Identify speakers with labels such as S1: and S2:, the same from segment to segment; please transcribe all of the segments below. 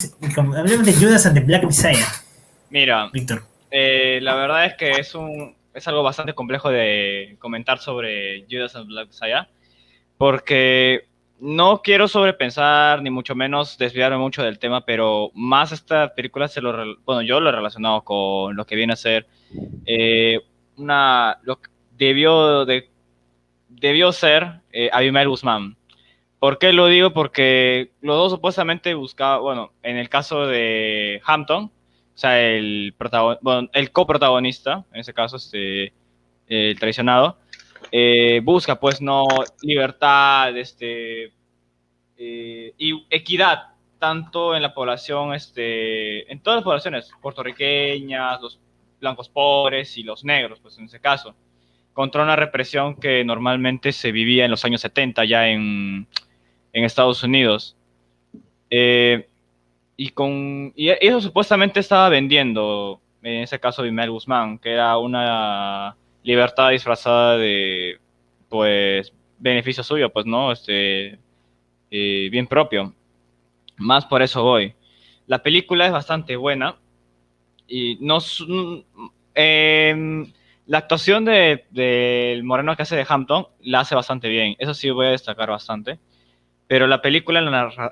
S1: Hablemos de Judas and the Black Messiah,
S2: Mira,
S1: Víctor.
S2: la verdad es que es algo bastante complejo de comentar sobre Judas and the Black Messiah, porque no quiero sobrepensar ni mucho menos desviarme mucho del tema, pero más esta película bueno, yo lo he relacionado con lo que viene a ser lo que debió ser Abimael Guzmán. ¿Por qué lo digo? Porque los dos supuestamente buscaban, bueno, en el caso de Hampton, o sea, bueno, el coprotagonista, en ese caso, el traicionado, busca, pues, no libertad, y equidad, tanto en la población, en todas las poblaciones, puertorriqueñas, los blancos pobres y los negros, pues, en ese caso, contra una represión que normalmente se vivía en los años 70 ya en Estados Unidos. Y eso supuestamente estaba vendiendo, en ese caso, Abimael Guzmán, que era una libertad disfrazada de, pues, beneficio suyo, pues, ¿no? Bien propio. Más por eso voy. La película es bastante buena y no... la actuación del moreno que hace de Hampton la hace bastante bien. Eso sí voy a destacar bastante. Pero la película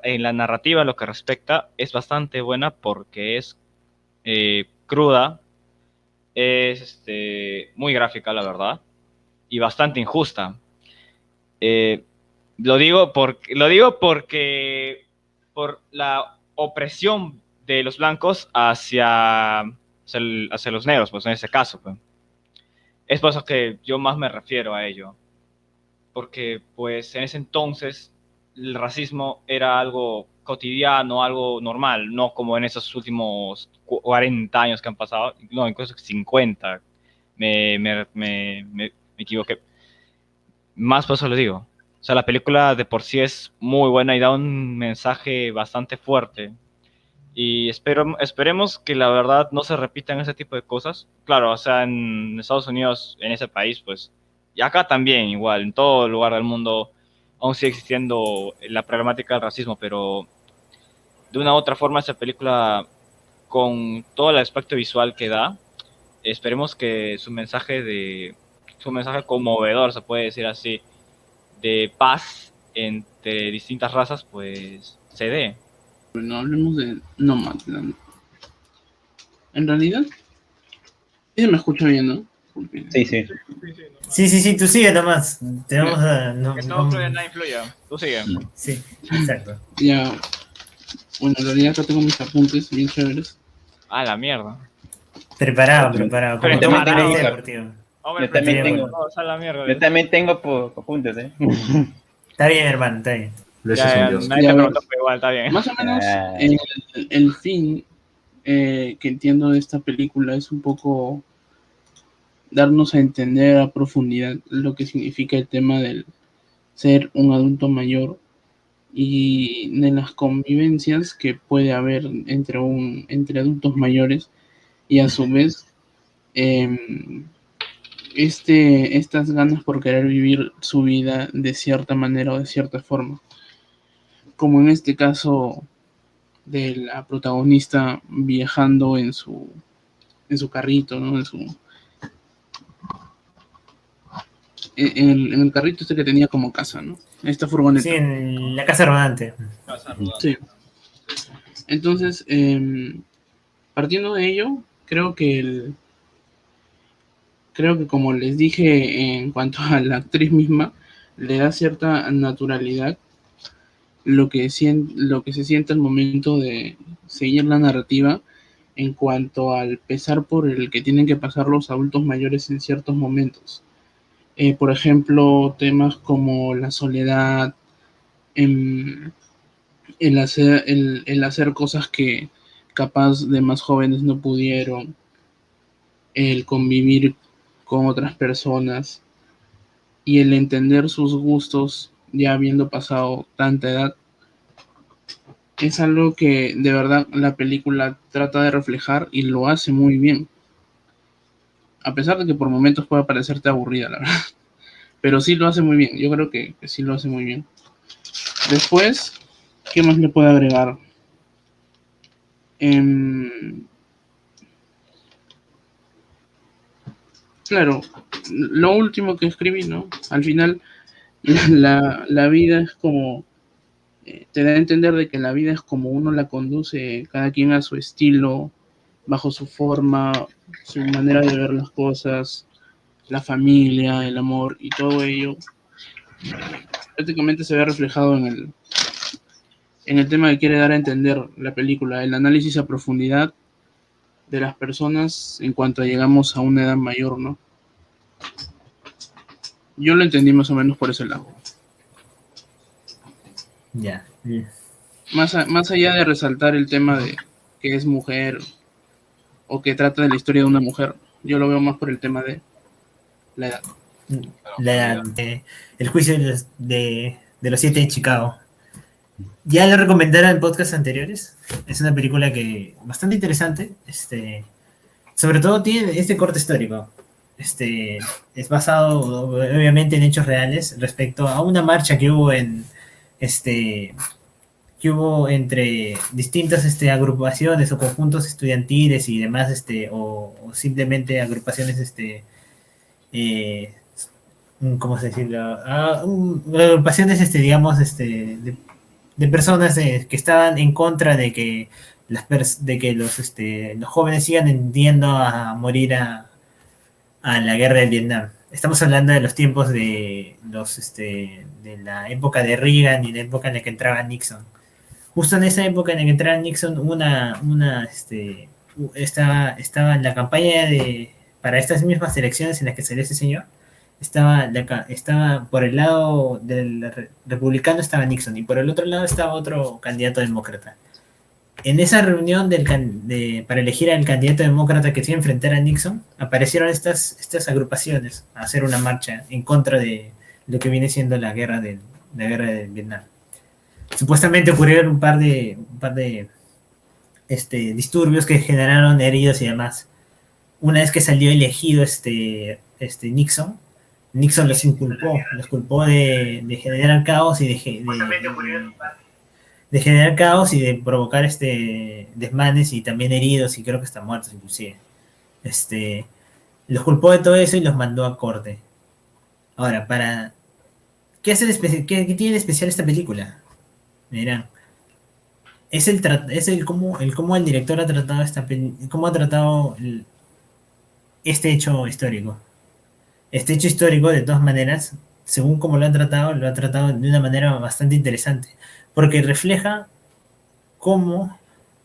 S2: en la narrativa, lo que respecta, es bastante buena porque es cruda, es muy gráfica, la verdad, y bastante injusta. Eh, lo digo porque por la opresión de los blancos hacia los negros, pues en ese caso. Pues. Es por eso que yo más me refiero a ello. Porque pues en ese entonces el racismo era algo cotidiano, algo normal, no como en esos últimos 40 años que han pasado, no, incluso 50, me equivoqué. Más por eso lo digo. O sea, la película de por sí es muy buena y da un mensaje bastante fuerte. Y esperemos que la verdad no se repitan ese tipo de cosas. Claro, o sea, en Estados Unidos, en ese país, pues, y acá también, igual, en todo lugar del mundo, aún sigue existiendo la problemática del racismo, pero de una u otra forma, esa película, con todo el aspecto visual que da, esperemos que su mensaje conmovedor, se puede decir así, de paz entre distintas razas, pues, se dé.
S3: Bueno, hablemos de Nomadland. En realidad, sí me escucha bien, ¿no? Porque...
S4: Sí, sí.
S1: Sí, tú sigue nomás. Te vamos a. No,
S2: Que todo
S1: vamos-
S2: fluya, nada influya. Tú sigue.
S1: Sí, exacto.
S3: Ya, bueno, en realidad acá tengo mis apuntes bien chéveres.
S2: Ah, la mierda.
S1: Preparado. Como
S2: Preparado.
S1: tema
S4: Tengo-
S1: deportivo.
S2: Hombre,
S4: Yo también
S1: Bien,
S4: tengo,
S2: no, sal la mierda.
S4: yo también tengo apuntes, ¿eh?
S1: Está bien, hermano, está bien.
S5: Gracias
S2: Ya,
S5: a Dios.
S2: nadie
S3: Ya,
S2: te
S3: a ver.
S2: preguntó, pero igual está bien.
S3: Más o menos,
S4: Ah.
S3: el fin que entiendo de esta película es un poco darnos a entender a profundidad lo que significa el tema del ser un adulto mayor y de las convivencias que puede haber entre adultos mayores y a su vez estas ganas por querer vivir su vida de cierta manera o de cierta forma, como en este caso de la protagonista viajando en su carrito, ¿no? En el carrito este que tenía como casa, ¿no? Esta furgoneta.
S1: Sí, en la casa rodante.
S3: Sí. Entonces, partiendo de ello, creo que como les dije en cuanto a la actriz misma, le da cierta naturalidad lo que se siente al momento de seguir la narrativa en cuanto al pesar por el que tienen que pasar los adultos mayores en ciertos momentos. Por ejemplo, temas como la soledad, em, el hacer cosas que capaz de más jóvenes no pudieron, el convivir con otras personas y el entender sus gustos ya habiendo pasado tanta edad, es algo que de verdad la película trata de reflejar y lo hace muy bien. A pesar de que por momentos pueda parecerte aburrida, la verdad. Pero sí lo hace muy bien. Yo creo que sí lo hace muy bien. Después, ¿qué más le puedo agregar? Em, claro, lo último que escribí, ¿no? Al final, la vida es como, te da a entender de que la vida es como uno la conduce, cada quien a su estilo, bajo su forma, su manera de ver las cosas, la familia, el amor y todo ello prácticamente se ve reflejado en el tema que quiere dar a entender la película, el análisis a profundidad de las personas en cuanto llegamos a una edad mayor, ¿no? Yo lo entendí más o menos por ese lado.
S1: Ya.
S3: Más allá de resaltar el tema de que es mujer o que trata de la historia de una mujer, yo lo veo más por el tema de la edad.
S1: El juicio de los 7 de Chicago. Ya lo recomendaron en podcasts anteriores. Es una película que bastante interesante. Sobre todo tiene este corte histórico. Es basado obviamente en hechos reales respecto a una marcha que hubo que hubo entre distintas agrupaciones o conjuntos estudiantiles y demás, o simplemente agrupaciones, ¿cómo se decirlo? Agrupaciones, digamos, de personas que estaban en contra de que los jóvenes sigan yendo a morir a la guerra de Vietnam. Estamos hablando de los tiempos de de la época de Reagan y la época en la que entraba Nixon. Justo en esa época en la que entraba Nixon, estaba en la campaña para estas mismas elecciones en las que salió ese señor. Estaba por el lado del republicano estaba Nixon y por el otro lado estaba otro candidato demócrata. En esa reunión para elegir al candidato demócrata que se iba a enfrentar a Nixon, aparecieron estas agrupaciones a hacer una marcha en contra de lo que viene siendo la guerra de Vietnam. Supuestamente ocurrieron un par de disturbios que generaron heridos y demás. Una vez que salió elegido Nixon los culpó de generar caos y de generar caos y de provocar desmanes y también heridos y creo que hasta muertos inclusive. Los culpó de todo eso y los mandó a corte. Ahora, ¿qué tiene de especial esta película? Me dirán. Cómo el director ha tratado cómo ha tratado este hecho histórico. Este hecho histórico, de todas maneras, según cómo lo ha tratado de una manera bastante interesante, porque refleja cómo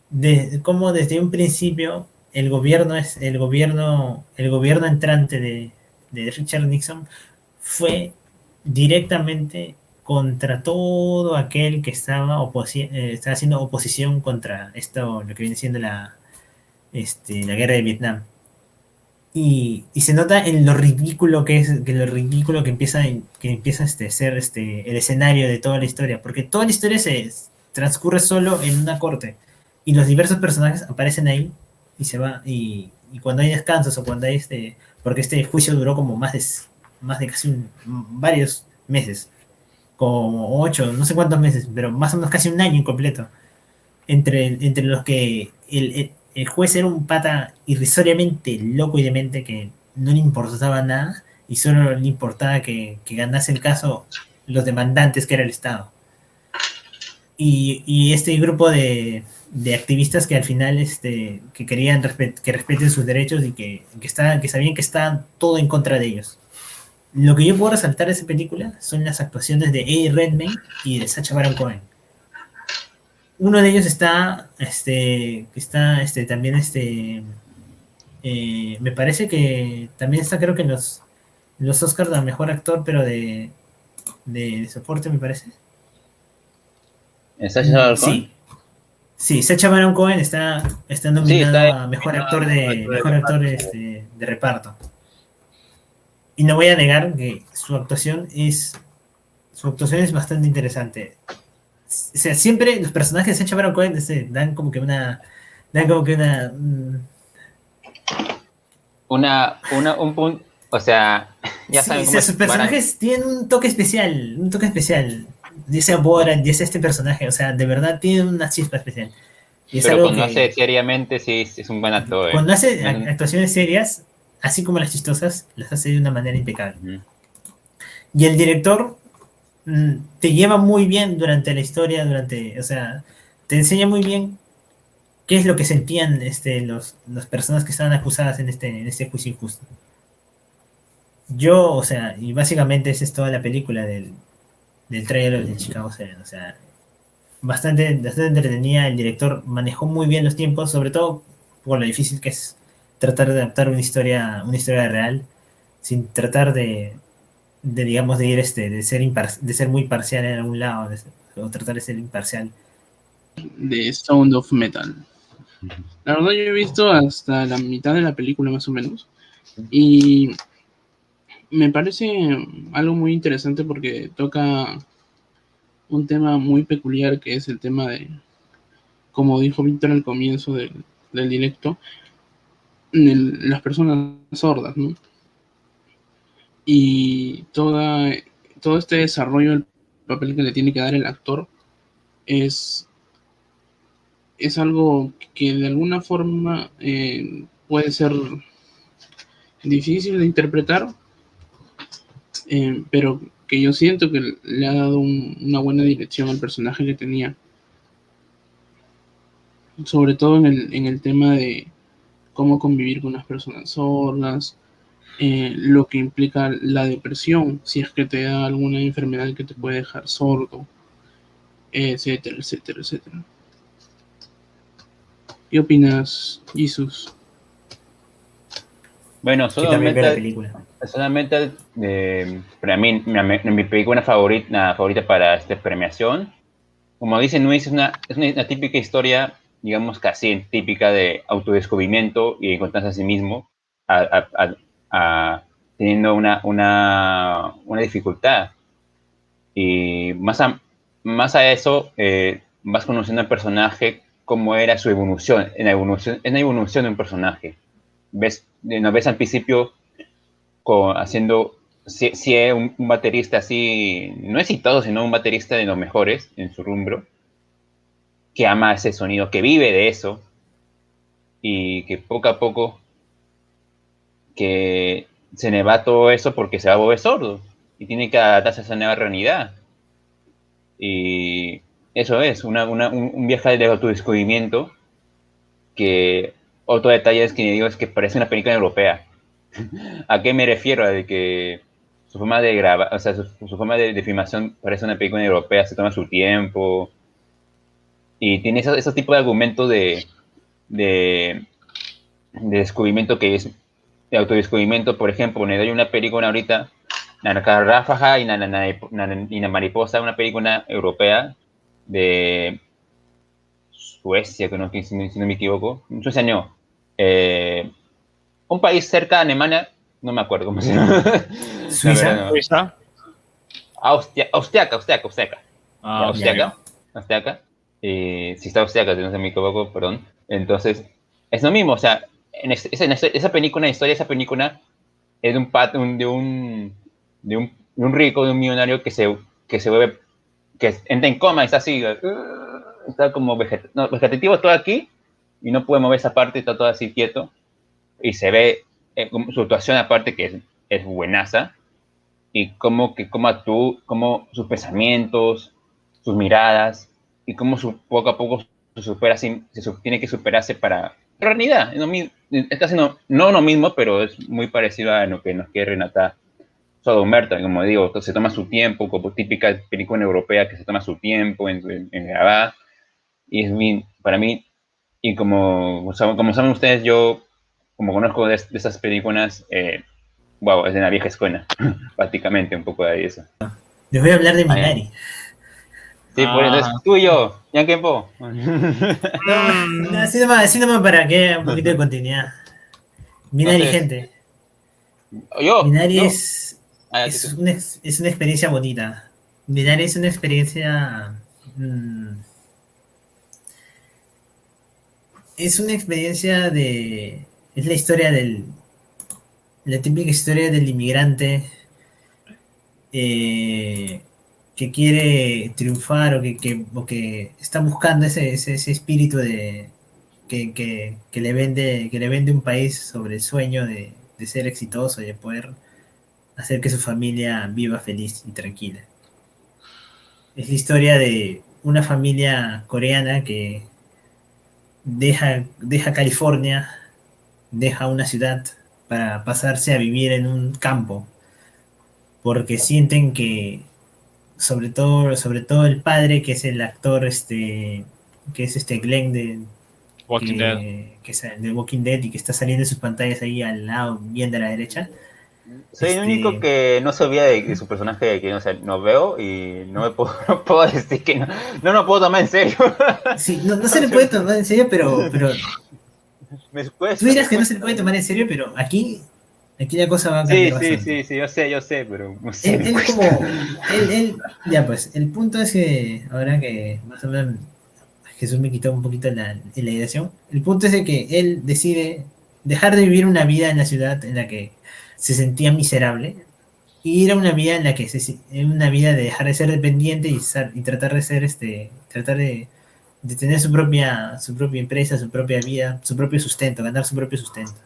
S1: desde un principio el gobierno entrante de Richard Nixon fue directamente contra todo aquel que estaba haciendo oposición contra lo que viene siendo la guerra de Vietnam. Y se nota en lo ridículo que empieza a ser el escenario de toda la historia, porque toda la historia se transcurre solo en una corte y los diversos personajes aparecen ahí y se va y cuando hay descansos o cuando hay porque este juicio duró como más de casi varios meses, como 8, no sé cuántos meses, pero más o menos casi un año incompleto, entre los que el juez era un pata irrisoriamente loco y demente que no le importaba nada y solo le importaba que ganase el caso los demandantes, que era el Estado. Y este grupo de activistas que al final que querían que respeten sus derechos y que sabían que estaban todo en contra de ellos. Lo que yo puedo resaltar de esa película son las actuaciones de Eddie Redmayne y de Sacha Baron Cohen. Uno de ellos también me parece que también está, creo que en los Oscars a mejor actor, pero de soporte, me parece.
S4: ¿Sacha Baron Cohen?
S1: Sí, Sacha Baron Cohen está nominado a mejor actor de reparto. Y no voy a negar que su actuación es bastante interesante. O sea, siempre los personajes de Sacha Baron Cohen dan como que
S4: un punto, o sea, ya saben cómo
S1: sus personajes tienen un toque especial, ya sea Borat, ya sea este personaje, o sea, de verdad tienen una chispa especial. Y es
S4: Pero
S1: algo
S4: cuando hace
S1: que
S4: seriamente, sí, es un buen actor.
S1: cuando hace
S4: No, no,
S1: actuaciones serias, así como las chistosas, las hace de una manera impecable.
S4: ujú.
S1: Y el director te lleva muy bien durante la historia, o sea, te enseña muy bien qué es lo que sentían las personas que estaban acusadas en este juicio injusto. Yo, o sea, y básicamente esa es toda la película del trailer de Chicago 7, o sea, bastante entretenida, el director manejó muy bien los tiempos, sobre todo por lo difícil que es tratar de adaptar una historia real, sin tratar digamos, de ir de ser muy parcial en algún lado, o tratar de ser imparcial.
S3: De Sound of Metal. La verdad, yo he visto hasta la mitad de la película, más o menos. Y me parece algo muy interesante porque toca un tema muy peculiar que es el tema de, como dijo Víctor al comienzo del directo, las personas sordas, ¿no? Y todo este desarrollo del papel que le tiene que dar el actor es, es algo que de alguna forma puede ser difícil de interpretar, pero que yo siento que le ha dado una buena dirección al personaje que tenía, sobre todo en el tema de cómo convivir con las personas sordas, lo que implica la depresión, si es que te da alguna enfermedad que te puede dejar sordo, etcétera, etcétera, etcétera. ¿Qué opinas, Jesus?
S4: Bueno,
S1: Que también veo la película.
S4: Solamente para mí, mi película favorita para esta premiación, como dicen, no es una típica historia, digamos, casi típica de autodescubrimiento y encontrarse a sí mismo, a, a- teniendo una dificultad. Y más a eso, vas conociendo al personaje, cómo era su evolución, en la evolución de un personaje. Nos ves al principio haciendo, si es un baterista así, no exitoso, sino un baterista de los mejores en su rubro, que ama ese sonido, que vive de eso, y que poco a poco que se le va todo eso porque se va a volver sordo y tiene que adaptarse a esa nueva realidad. Y eso es, un viaje de autodescubrimiento que otro detalle es que digo es que parece una película europea. ¿A qué me refiero? A de que su forma de grabar, o sea, su forma de filmación parece una película europea, se toma su tiempo y tiene ese tipo de argumento de, de descubrimiento que es de autodescubrimiento. Por ejemplo, le doy una película ahorita, La Ráfaga y la Mariposa, una película europea de Suecia, que no, si no me equivoco. Suecia no. Eh, un país cerca de Alemania, no me acuerdo cómo se llama. La verdad
S1: Suiza,
S4: no.
S2: ¿Suiza?
S4: Austriaca. Ya,
S2: Ah,
S1: ya.
S2: hostia.
S4: Austriaca. Si está austriaca, si no se me equivoco, perdón. Entonces, es lo mismo, o sea, esa película, la historia de esa película es de un, pat, un- de un rico, de un millonario que se vuelve, que entra en coma, está así, está como vegetativo todo aquí, y no puede mover esa parte, está todo así quieto, y se ve su actuación aparte que es buenaza, y cómo actúa, cómo sus pensamientos, sus miradas, y cómo poco a poco tiene que superarse para realidad. Es casi no lo mismo, pero es muy parecido a lo que nos quiere Renata Sodomerta, como digo, se toma su tiempo, como típica película europea que se toma su tiempo en grabar, y para mí, y como saben ustedes, yo, como conozco de esas películas, wow, es de la vieja escuela, prácticamente, un poco de eso.
S1: les voy a hablar de
S4: Ah, ya.
S1: Minari.
S4: Sí, pues
S2: Ah,
S4: entonces tú y yo, ya que po.
S1: No, no, así nomás para que haya un poquito de continuidad. Minari,
S4: Entonces,
S1: gente. Minari
S4: yo, ah, ya,
S1: es una experiencia bonita. Minari es una experiencia. mm, es una experiencia de. Es la historia La típica historia del inmigrante. eh, que quiere triunfar o que está buscando ese espíritu de que le vende un país sobre el sueño de ser exitoso y de poder hacer que su familia viva feliz y tranquila. Es la historia de una familia coreana que deja California, deja una ciudad para pasarse a vivir en un campo, porque sienten que sobre todo el padre, que es el actor que es Glenn
S2: Walking Dead.
S1: que es de Walking Dead y que está saliendo en sus pantallas ahí al lado, bien de la derecha.
S4: Soy el único que no sabía de su personaje, que no veo y no no puedo decir que no lo puedo tomar en serio.
S1: Sí, no se le puede tomar en serio, pero tú dirás que no se le puede tomar en serio, pero aquí la cosa va a cambiar bastante.
S4: Sí, yo sé, pero no sé.
S1: Ya pues, el punto es que ahora que más o menos Jesús me quitó un poquito la ideación, el punto es de que él decide dejar de vivir una vida en la ciudad en la que se sentía miserable y ir a una vida en la que una vida de dejar de ser dependiente y tratar de ser tratar de tener su propia empresa, su propia vida, su propio sustento, ganar su propio sustento.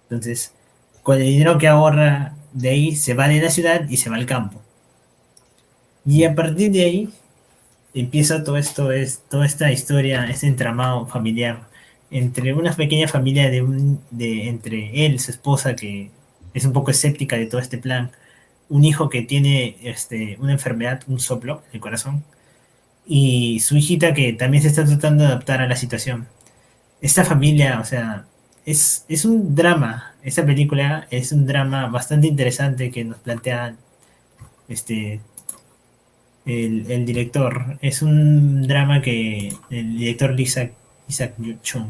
S1: Entonces, con el dinero que ahorra de ahí, se va de la ciudad y se va al campo. Y a partir de ahí empieza toda esta historia, este entramado familiar entre una pequeña familia entre él, su esposa, que es un poco escéptica de todo este plan, un hijo que tiene una enfermedad, un soplo en el corazón, y su hijita que también se está tratando de adaptar a la situación. Esta familia, o sea, es un drama. Esta película es un drama bastante interesante que nos plantea este, el director. Es un drama que el director Isaac Chung.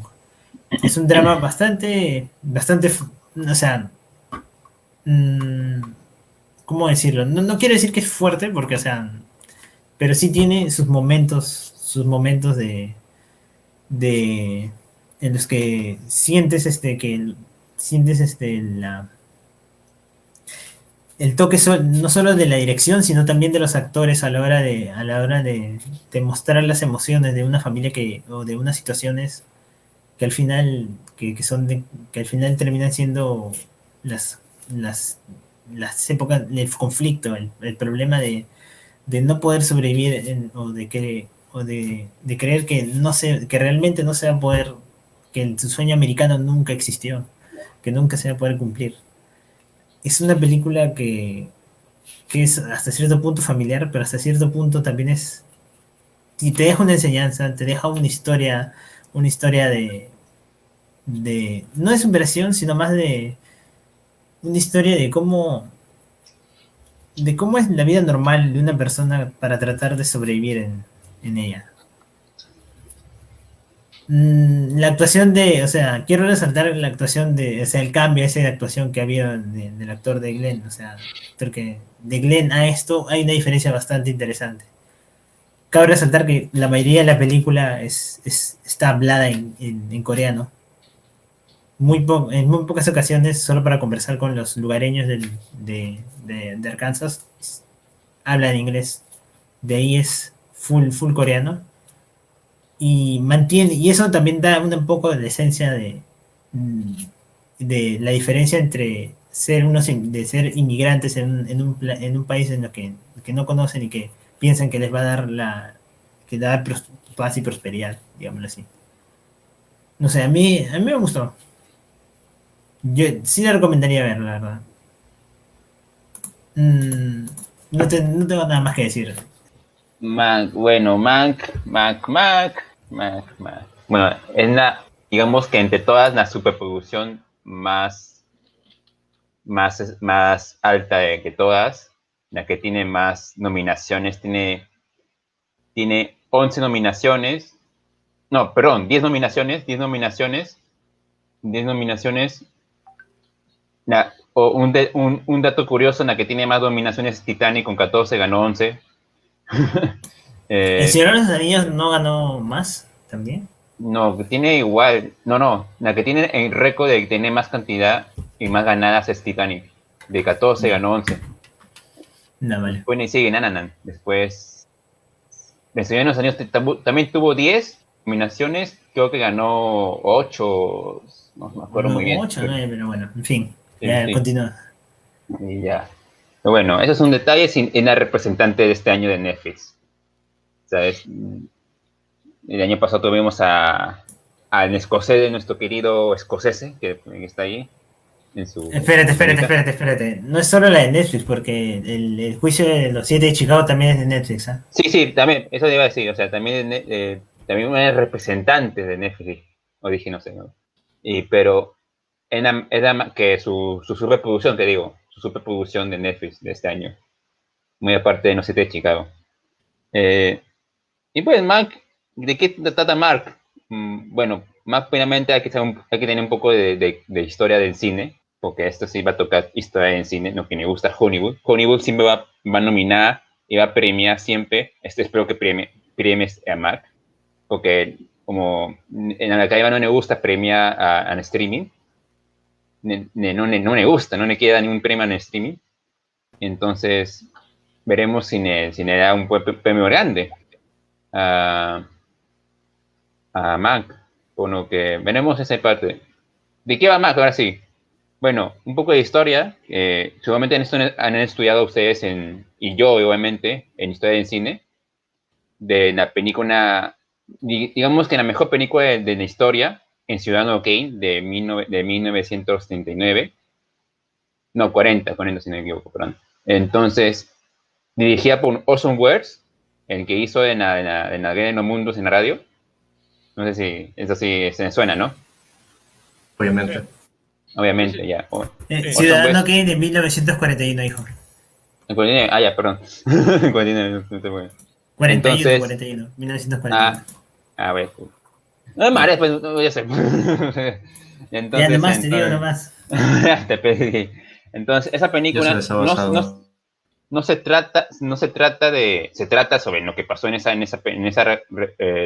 S1: Es un drama bastante, o sea, ¿cómo decirlo? No quiero decir que es fuerte, porque, o sea, pero sí tiene sus momentos de en los que sientes el toque no solo de la dirección, sino también de los actores a la hora de mostrar las emociones de una familia o de unas situaciones que al final que al final terminan siendo las las épocas del conflicto, el problema de no poder sobrevivir de creer que realmente no se va a poder, que el sueño americano nunca existió, que nunca se va a poder cumplir. Es una película que es hasta cierto punto familiar, pero hasta cierto punto también y te deja una enseñanza, te deja una historia no de superación, sino más de una historia de cómo es la vida normal de una persona para tratar de sobrevivir en ella. La actuación o sea, quiero resaltar la actuación o sea, el cambio ese de actuación que ha habido del actor de Glenn, o sea, de Glenn a esto hay una diferencia bastante interesante. Cabe resaltar que la mayoría de la película está hablada en coreano. En muy pocas ocasiones, solo para conversar con los lugareños de Arkansas, hablan inglés. De ahí es full coreano. Y eso también da un poco de la esencia de la diferencia entre de ser inmigrantes en un país en el que no conocen y que piensan que les va a dar paz y prosperidad, digámoslo así. No sé, a mí me gustó. Yo sí la recomendaría ver, la verdad. No tengo nada más que decir.
S4: Bueno, Bueno, es digamos que entre todas, la superproducción más alta que todas, la que tiene más nominaciones, tiene 11 nominaciones. No, perdón, 10 nominaciones. 10 nominaciones. Un dato curioso, en la que tiene más nominaciones es Titanic con 14, ganó 11.
S1: ¿El Señor de los Anillos no ganó más también?
S4: No, tiene igual. No. La que tiene el récord de tener más cantidad y más ganadas es Titanic. De 14 ganó 11.
S1: No, vale.
S4: Después ni sigue Nananan. Después, El Señor de los Anillos también tuvo 10 nominaciones. Creo que ganó 8. No me acuerdo muy bien.
S1: 8 o 9, pero bueno, en fin.
S4: Sí,
S1: Ya,
S4: sí.
S1: continúa.
S4: Y ya. Pero bueno, eso es un detalle en la representante de este año de Netflix. ¿Sabes? El año pasado tuvimos al escocés, nuestro querido escocese, que está ahí. En su
S1: Espérate. No es solo la de Netflix, porque el juicio de los 7 de Chicago también es de Netflix, ¿ah?
S4: Sí, también, eso iba a decir, o sea, también una representante de Netflix, o dije, no sé, ¿no? Pero que su superproducción, te digo, su superproducción de Netflix de este año, muy aparte de No sé de Chicago. Y pues, Mark, ¿de qué trata Mark? Bueno, Mark, primeramente hay que tener un poco de historia del cine, porque esto sí va a tocar historia del cine, lo que me gusta Hollywood. Hollywood siempre va a nominar y va a premiar siempre, espero que premies a Mark, porque como en la calle no le gusta premiar a streaming, no le gusta, no le queda ningún premio en streaming, entonces veremos si le da un premio grande a Mac, por lo que veremos esa parte. ¿De qué va Mac? Ahora sí. Bueno, un poco de historia. Seguramente han estudiado ustedes, y yo obviamente, en historia del cine, de la película, digamos que la mejor película de la historia, en Ciudadano Kane, de 1939. No, 40 si no me equivoco, perdón. Entonces, dirigida por Orson Welles, el que hizo en la Guerra de los Mundos en la radio. No sé si eso sí se me suena, ¿no?
S5: Obviamente.
S4: Obviamente,
S2: Sí.
S4: ya.
S1: Ciudadano
S4: Welles.
S1: Kane de 1941, hijo.
S4: Ya, perdón. 49, no te voy.
S1: 41,
S4: Entonces,
S1: 41, 1941.
S4: A ver. No me marees, pues, no, ya sé.
S1: Ya, nomás te digo nomás.
S4: Te pedí. Entonces, esa
S5: Ya se
S4: película
S5: les ha basado.
S4: se trata sobre lo que pasó en esa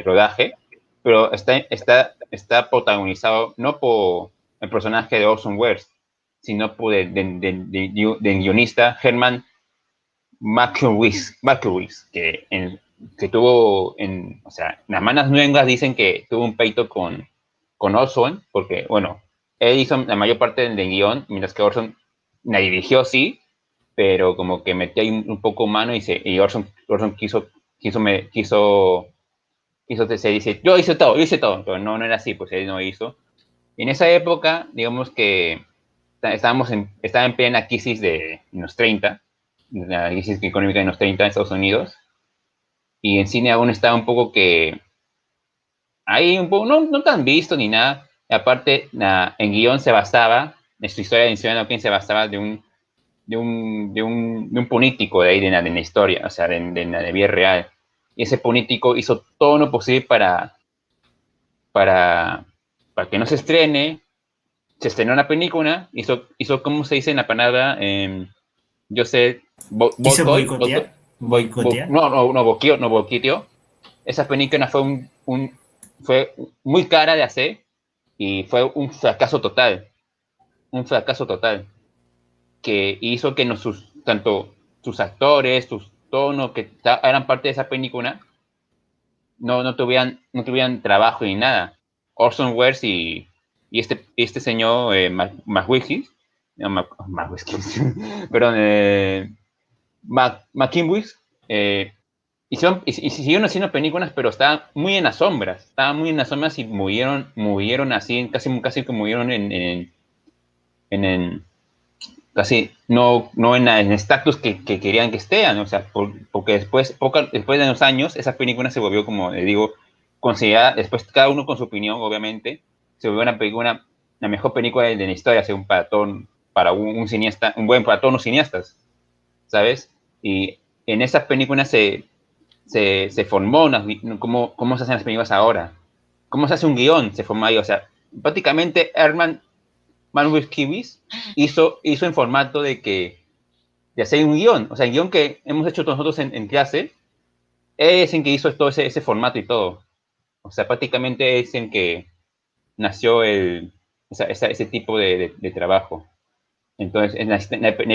S4: rodaje, pero está protagonizado no por el personaje de Orson Welles, sino por el guionista Herman Mankiewicz, que tuvo, o sea, las malas nuevas dicen que tuvo un peito con Orson, porque, bueno, él hizo la mayor parte del guión, mientras que Orson la dirigió, sí, pero como que metió ahí un poco mano y Orson se dice, yo hice todo, pero no era así, pues él no hizo. Y en esa época, digamos que estaba en plena crisis de los 30, la crisis económica de los 30 en Estados Unidos, y en cine aún estaba un poco que, ahí un poco, no tan visto ni nada, y aparte en guión se basaba, en su historia de Ciudadano Kane se basaba de un político de ahí de la historia, o sea, de la vida real. Y ese político hizo todo lo posible para que no se estrene. Se estrenó la película, hizo ¿cómo se dice en la palabra? Yo sé,
S1: ¿Quiso boicotear? ¿Boicotear?
S4: No, boqueteó. Esa película fue muy cara de hacer y fue un fracaso total. Un fracaso total. Que hizo que tanto sus actores, sus tonos que eran parte de esa película, no tuvieran trabajo ni nada. Orson Welles y este señor McWickis, no, perdón, McKinwis, siguieron haciendo películas, pero estaban muy en las sombras, y murieron así, casi que murieron en casi no en el estatus que querían que estén, o sea, porque después de unos años, esa película se volvió, como le digo, considerada, después cada uno con su opinión, obviamente, se volvió una película, la mejor película de la historia, según para un cineasta, para todos los cineastas, ¿sabes? Y en esa película se formó cómo se hacen las películas ahora, cómo se hace un guión, se formó ahí, o sea, prácticamente Herman Mankiewicz hizo en formato de hacer un guión, o sea, el guión que hemos hecho todos nosotros en clase, es en que hizo todo ese formato y todo. O sea, prácticamente es en que nació ese tipo de trabajo. Entonces, en la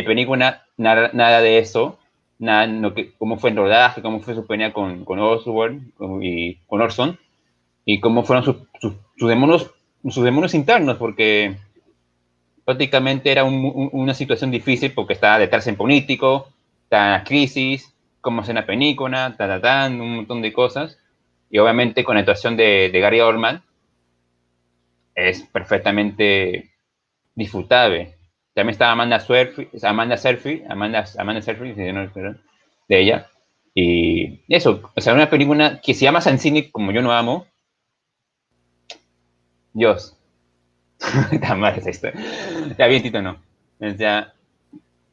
S4: película nada de eso, nada, cómo fue el rodaje, cómo fue su pelea con Osborn y con Orson, y cómo fueron sus demonios internos, porque prácticamente era una situación difícil porque estaba detrás en político, estaba en la crisis, cómo hacer una película, un montón de cosas. Y obviamente con la actuación de Gary Oldman es perfectamente disfrutable. También estaba Amanda Seyfried, de ella. Y eso, o sea, una película que si amas al cine como yo no amo, Dios, tan mal es esto. Ya bien, Tito, no. O sea,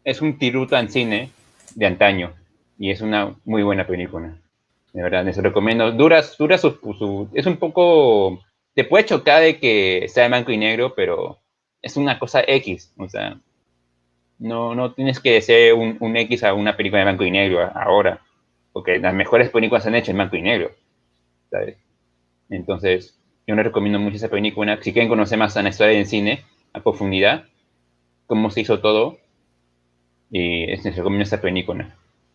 S4: es un tributo al cine de antaño y es una muy buena película. De verdad, les recomiendo. Es un poco, te puede chocar de que sea en blanco y negro, pero es una cosa X. O sea, no tienes que ser un X a una película de blanco y negro ahora, porque las mejores películas se han hecho en blanco y negro, ¿sabes? Entonces, yo les recomiendo mucho esa película. Si quieren conocer más a la historia del cine a profundidad, cómo se hizo todo, y les recomiendo esta película.